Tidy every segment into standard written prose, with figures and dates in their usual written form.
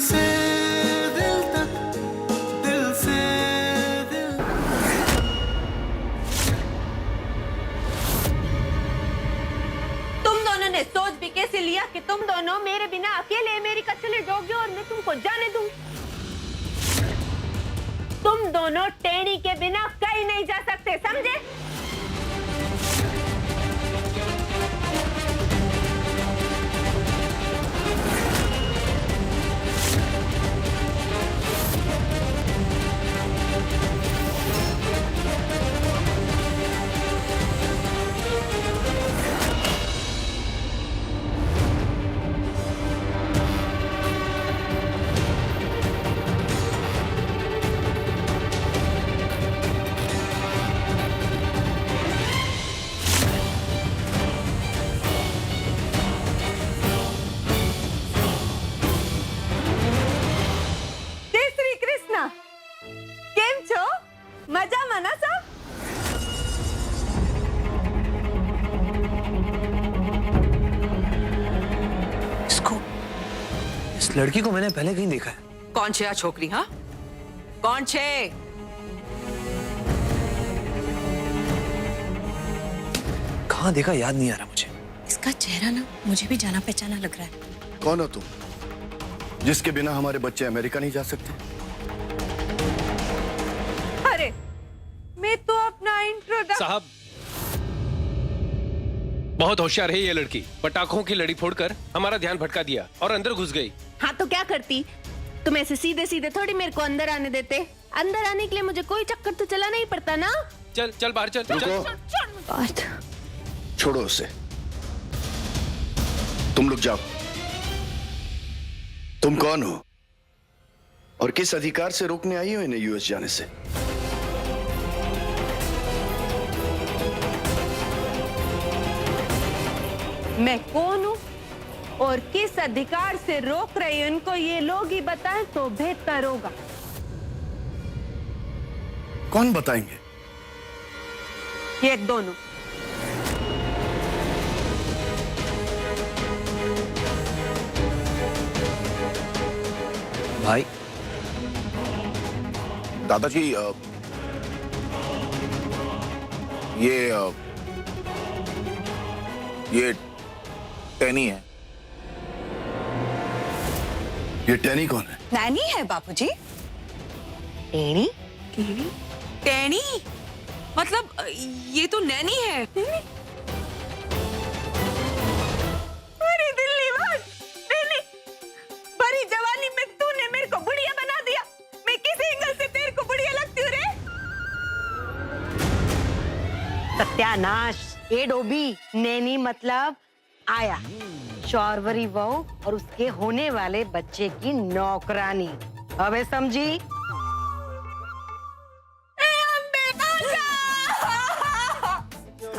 से दिल तक, दिल से दिल। तुम दोनों ने सोच भी कैसे लिया कि तुम दोनों मेरे बिना अकेले अमेरिका चले जाओगे और मैं तुमको जाने दूं? तुम दोनों टेढ़ी के बिना कहीं नहीं जा सकते, समझे? मजा मना सब। इस लड़की को मैंने पहले कहीं देखा है। कौन छे आ छोकरी? हाँ, कौन छे? कहाँ देखा याद नहीं आ रहा मुझे। इसका चेहरा ना मुझे भी जाना पहचाना लग रहा है। कौन हो तुम, जिसके बिना हमारे बच्चे अमेरिका नहीं जा सकते? अरे मैं तो अपना इंट्रोडक्शन। साहब, बहुत होशियार है ये लड़की। पटाखों की लड़ी फोड़कर हमारा ध्यान भटका दिया और अंदर घुस गई। हाँ तो क्या करती? तुम ऐसे सीधे सीधे थोड़ी मेरे को अंदर आने देते। अंदर आने के लिए मुझे कोई चक्कर तो चला नहीं पड़ता ना। चल चल बाहर चल। रुको, छोड़ो उसे। तुम लोग जाओ। तुम कौन हो और किस अधिकार से रोकने आई हो इन्हें यूएस जाने से? मैं कौन हूँ और किस अधिकार से रोक रही हूँ इनको, ये लोग ही बताएं तो बेहतर होगा। कौन बताएंगे? ये दोनों। भाई दादाजी, ये टैनी है। ये टैनी कौन है? नैनी है बापूजी। टेढ़ी? टैनी? मतलब ये तो नैनी है। अरे दिल्ली वाल, नैनी, भरी जवानी में तूने मेरे को बुढ़िया बना दिया। मैं किस एंगल से तेरे को बुढ़िया लगती हूँ रे? सत्यानाश। ये डोबी नैनी मतलब आया, शौरवरी बहू और उसके होने वाले बच्चे की नौकरानी। अबे समझी?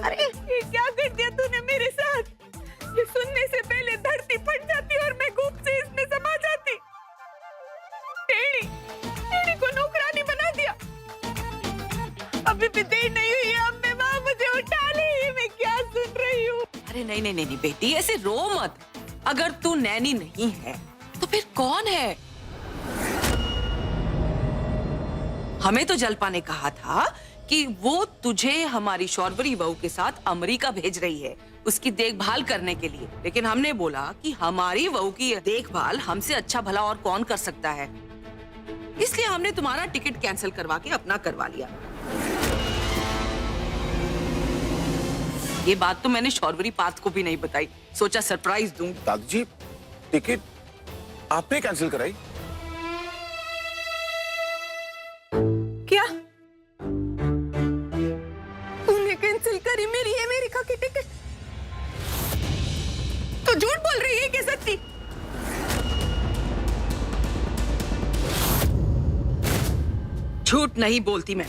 अरे ये क्या कर दिया तूने मेरे साथ? ये सुनने से पहले धरती फट जाती और मैं गुप्त से इसमें समा जाती। टेढ़ी, टेढ़ी को नौकरानी बना दिया। अभी भी देर नहीं हुई है, अब मैं माँ मुझे उठा ले। मैं क्या सुन रही हूँ? अरे नहीं नहीं नहीं बेटी, ऐसे रो मत। अगर तू नैनी नहीं है तो फिर कौन है? हमें तो जलपा ने कहा था कि वो तुझे हमारी शौरवरी बहू के साथ अमेरिका भेज रही है उसकी देखभाल करने के लिए, लेकिन हमने बोला कि हमारी बहू की देखभाल हमसे अच्छा भला और कौन कर सकता है, इसलिए हमने तुम्हारा टिकट कैंसिल करवा के अपना करवा लिया। ये बात तो मैंने शौरवरी पाथ को भी नहीं बताई, सोचा सरप्राइज दूं। दादाजी, टिकट आपने कैंसिल कराई? क्या तूने कैंसिल करी मेरी अमेरिका की टिकट? तू झूठ बोल रही है क्या सच्ची? झूठ नहीं बोलती मैं।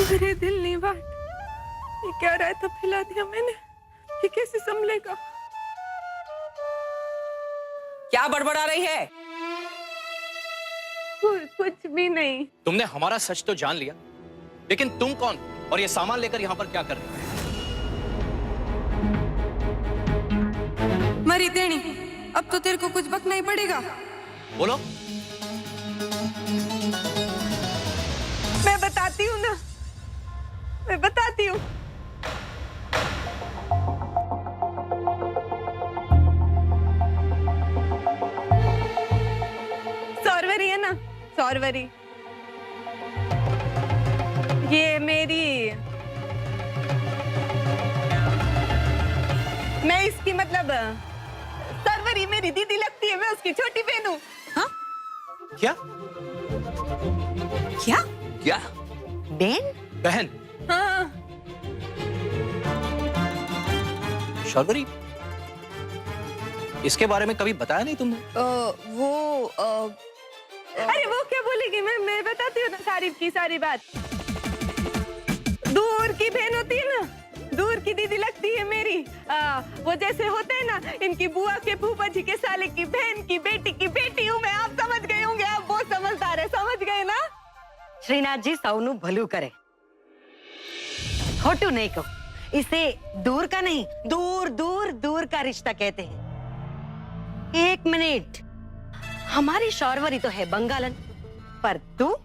अरे दिल नहीं बात, ये क्या रहा था? फैला दिया मैंने, ये कैसे संभलेगा? क्या बड़बड़ा रही है? कुछ भी नहीं। तुमने हमारा सच तो जान लिया, लेकिन तुम कौन और ये सामान लेकर यहाँ पर क्या कर रहे हो? मरी तेणी, अब तो तेरे को कुछ बकना ही पड़ेगा। बोलो। मैं बताती हूँ ना, मैं बताती हूँ। सौरवरी है ना, सौरवरी, ये मेरी, मैं इसकी मतलब सौरवरी मेरी दीदी लगती है, मैं उसकी छोटी बहन हूँ। हाँ? क्या? क्या? क्या? बहन? बहन? हाँ, शौर्वरी, इसके बारे में कभी बताया नहीं तुमने? अरे वो क्या बोलेगी, मैं बताती हूँ ना सारी की सारी बात। दूर की बहन होती है ना, दूर की दीदी लगती है मेरी। वो जैसे होते हैं ना, इनकी बुआ के फूफा जी के साले की बहन की बेटी हूँ मैं। आप समझ गए होंगे, आप बहुत समझदार है, समझ गए ना। श्रीनाथ जी सौनु भलू करे, खोटू नहीं कहो, इसे दूर का नहीं, दूर दूर दूर का रिश्ता कहते हैं। एक मिनट, हमारी शौरवरी तो है बंगालन, पर तू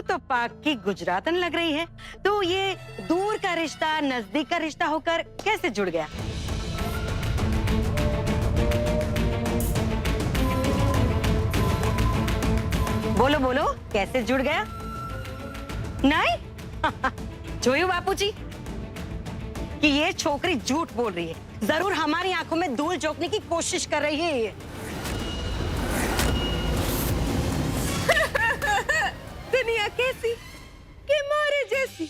तो पाक की गुजरातन लग रही है। तो ये दूर का रिश्ता नजदीक का रिश्ता होकर कैसे जुड़ गया? बोलो बोलो, कैसे जुड़ गया? नहीं? जोयू बापूजी कि ये छोकरी झूठ बोल रही है, जरूर हमारी आंखों में धूल झोंकने की कोशिश कर रही है ये। दुनिया कैसी कि मारे जैसी,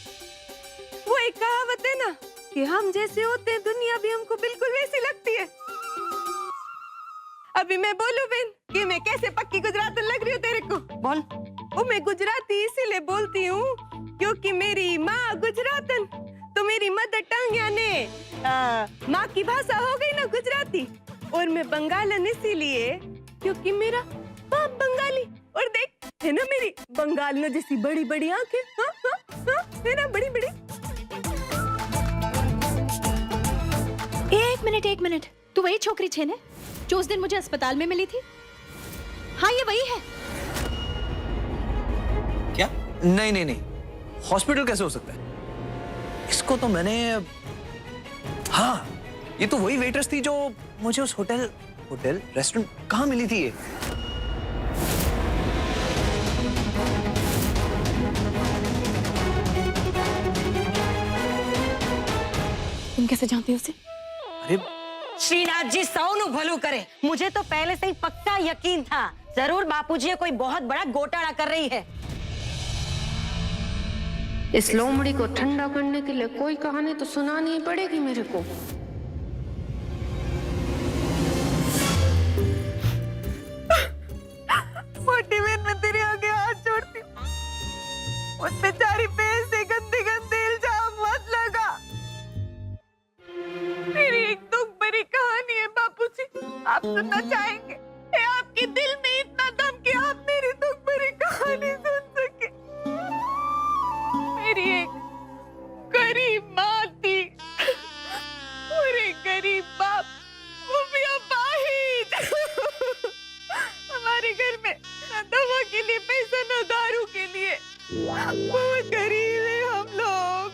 वो एक कहावत है ना कि हम जैसे होते हैं दुनिया भी हमको बिल्कुल वैसी लगती है। अभी मैं बोलूं बहन कि मैं कैसे पक्की गुजरातन लग रही हूँ तेरे को? बोल। वो मैं गुजराती इसीलिए बोलती हूँ क्योंकि मेरी माँ गुजरातन, तो मेरी मदर टंग यानी माँ की भाषा हो गई ना गुजराती, और मैं बंगालन इसीलिए क्योंकि मेरा बाप बंगाली। और देख, है ना मेरी बंगालियों जैसी बड़ी बड़ी आंखें, हाँ हाँ हाँ, है ना बड़ी बड़ी। एक मिनट, तू वही छोकरी छे ने जो उस दिन मुझे अस्पताल में मिली थी? हाँ, ये वही है। क्या? नहीं, हॉस्पिटल कैसे हो सकता है? इसको तो मैंने, हाँ, ये तो वही वेट्रेस थी जो मुझे उस होटल रेस्टोरेंट कहाँ मिली थी ये? तुम कैसे जानते हो उसे? अरे श्रीनाथ जी सौनु भलू करे, मुझे तो पहले से ही पक्का यकीन था, जरूर बापूजी कोई बहुत बड़ा घोटाला कर रही है। इस लोमड़ी को ठंडा करने के लिए कोई कहानी तो सुनानी ही पड़ेगी मेरे को। मोटी बहन, मैं तेरे आगे हाथ जोड़ती हूँ, उस बेचारी पे ऐसे गंदे गंदे इल्जाम मत लगा। मेरी एक दुख भरी कहानी है बापूजी, आप सुनना चाहेंगे? है आपके दिल में इतना दम कि आप मेरी दुख भरी कहानी सुन सके? मेरी एक गरीब माँ थी और एक गरीब बाप, वो भी अपाहिज। हमारे घर में न दवा के लिए पैसा न दारू के लिए, बहुत गरीब है हम लोग।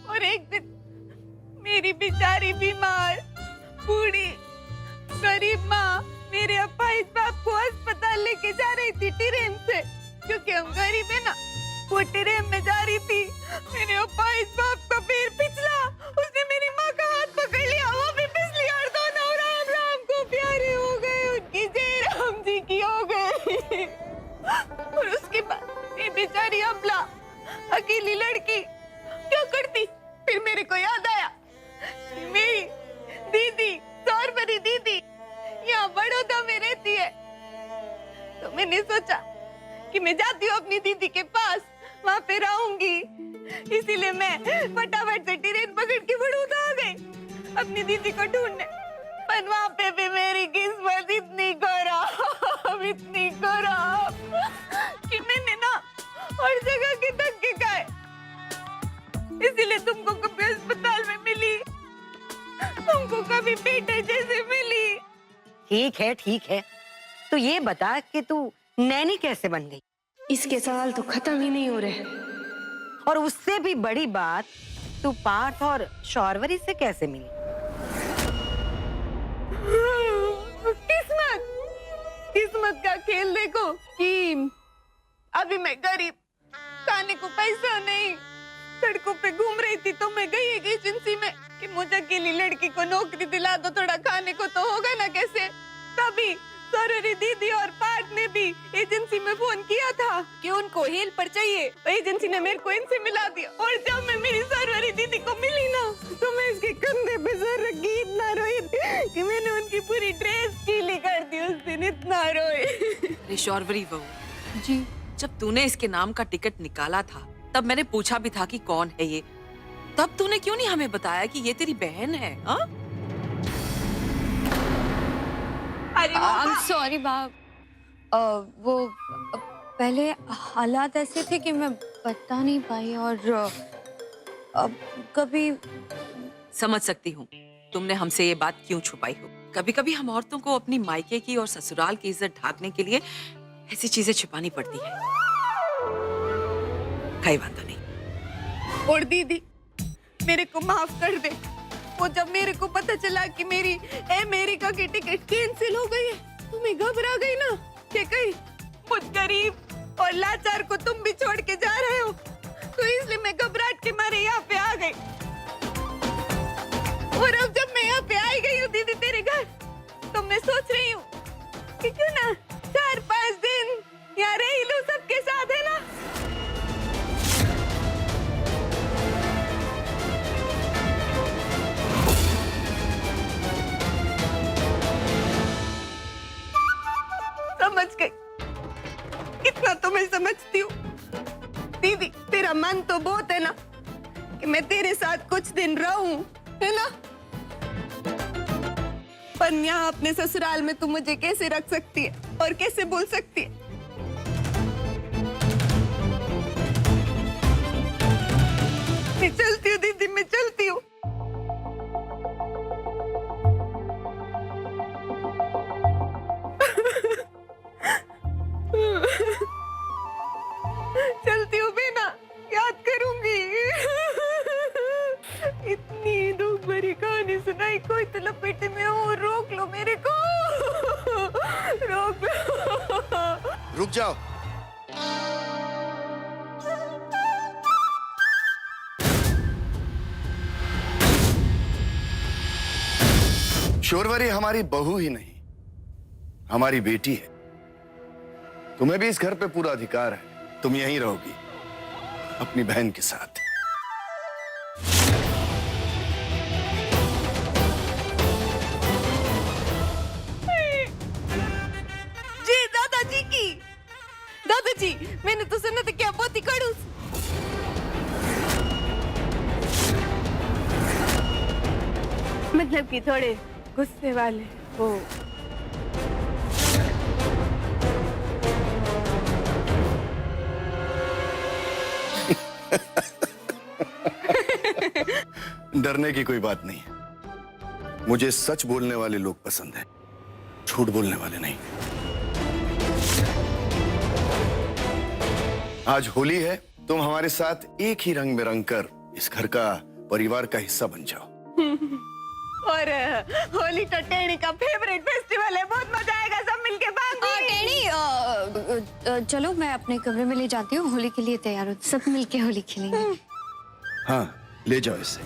और एक दिन मेरी बेचारी बीमार बूढ़ी गरीब माँ मेरे अपाहिज बाप को अस्पताल लेके जा रही थी ट्रेन से, क्योंकि हम गरीब है ना। वो ट्रेन में जा रही थी, मेरे अपाहिज बाप का पैर फिसला, उसने मेरी माँ का हाथ पकड़ लिया, वो भी फिसली और दोनों राम राम को प्यारे हो गए, उनकी जय राम जी की हो गई। और उसके बाद ये बेचारी अबला अकेली लड़की क्या करती? फिर मेरे को याद आया कि मेरी दीदी सौरवरी दीदी यहाँ बड़ौदा में रहती है, तो मैंने सोचा कि मैं जाती हूँ अपनी दीदी के पास, वहाँ पे रहूंगी। इसीलिए मैं फटाफट से ट्रेन पकड़ के बड़ौदा आ गई अपनी दीदी को ढूंढने। पर वहाँ पे भी मेरी किस्मत इतनी खराब कि मैंने ना हर जगह के धक्के खाए, इसीलिए तुमको कभी अस्पताल में मिली तुमको कभी बेटे जैसे मिली। ठीक है। तो ये बता कि तू नैनी कैसे बन गई? इसके सवाल तो खत्म ही नहीं हो रहे। और उससे भी बड़ी बात, तू पार्थ और शौरवरी से कैसे मिली? किस्मत का खेल देखो कि अभी मैं गरीब, खाने को पैसा नहीं, सड़कों पे घूम रही थी तो मैं गई एक एजेंसी में कि मुझे अकेली लड़की को नौकरी दिला दो, थोड़ा खाने को तो होगा ना कैसे। तभी सरोरी दीदी और पार्थ ने भी एजेंसी में फोन किया था कि उनको हेल्पर चाहिए, तो एजेंसी ने मेरे को इनसे मिला दिया। और जब मैं मेरी सरोरी दीदी को मिली ना, तो मैं इसके कंधे पे सर रखी इतना रोई कि मैंने उनकी पूरी ड्रेस गीली कर दी। उस दिन इतना रोई। अरे शौरवरी बहू जी, जब तूने इसके नाम का टिकट निकाला था तब मैंने पूछा भी था कि कौन है ये, तब तूने क्यों नहीं हमें बताया कि ये तेरी बहन है? अरे सॉरी बाप, वो पहले हालात ऐसे थे कि मैं बता नहीं पाई और अब कभी। समझ सकती हूँ तुमने हमसे ये बात क्यों छुपाई हो। कभी कभी हम औरतों को अपनी मायके की और ससुराल की इज्जत ढांकने के लिए ऐसी चीजें छिपानी पड़ती है। कई बात तो नहीं। और दीदी मेरे को माफ कर दे। वो जब मेरे को पता चला कि मेरी अमेरिका की टिकट कैंसिल हो गई है तो मैं घबरा गई ना कि कहीं मुझ गरीब और लाचार को तुम भी छोड़ के जा रहे हो, तो इसलिए मैं घबराहट के मारे यहाँ पे आ गई। और अब जब मैं यहाँ पे आई गई हूँ दीदी तेरे घर, तो मैं सोच रही हूँ कि क्यों ना 4-5 दिन यहाँ रह लूं सबके साथ, है ना? समझ गई, इतना तो मैं समझती हूँ। दीदी तेरा मन तो बहुत है ना कि मैं तेरे साथ कुछ दिन रहूं, है ना? पर यहाँ अपने ससुराल में तू मुझे कैसे रख सकती है और कैसे बोल सकती है? मैं चलती हूँ दीदी, मैं चलती हूँ। चलती हूँ बिना, याद करूंगी। इतनी दुख भरी कहानी सुनाई, कोई तो लपेटे में हो। रोक लो मेरे को, रोक लो। रुक जाओ। शौरवरी हमारी बहू ही नहीं, हमारी बेटी है। तुम्हें भी इस घर पे पूरा अधिकार है। तुम यहीं रहोगी अपनी बहन के साथ। जी दादाजी की, दादाजी मैंने तो सुना था क्या बहुत ही खड़ूस। मतलब कि थोड़े गुस्से वाले वो। डरने की कोई बात नहीं है। मुझे सच बोलने वाले लोग पसंद हैं, झूठ बोलने वाले नहीं। आज होली है, तुम हमारे साथ एक ही रंग में रंग कर इस घर का परिवार का हिस्सा बन जाओ। और होली तो टेणी का फेवरेट फेस्टिवल है, बहुत मजा आएगा सब मिलके टेणी, चलो मैं अपने कमरे में ले जाती हूँ, होली के लिए तैयार हो, सब मिलके होली खेलेंगे। हाँ, ले जाओ इसे।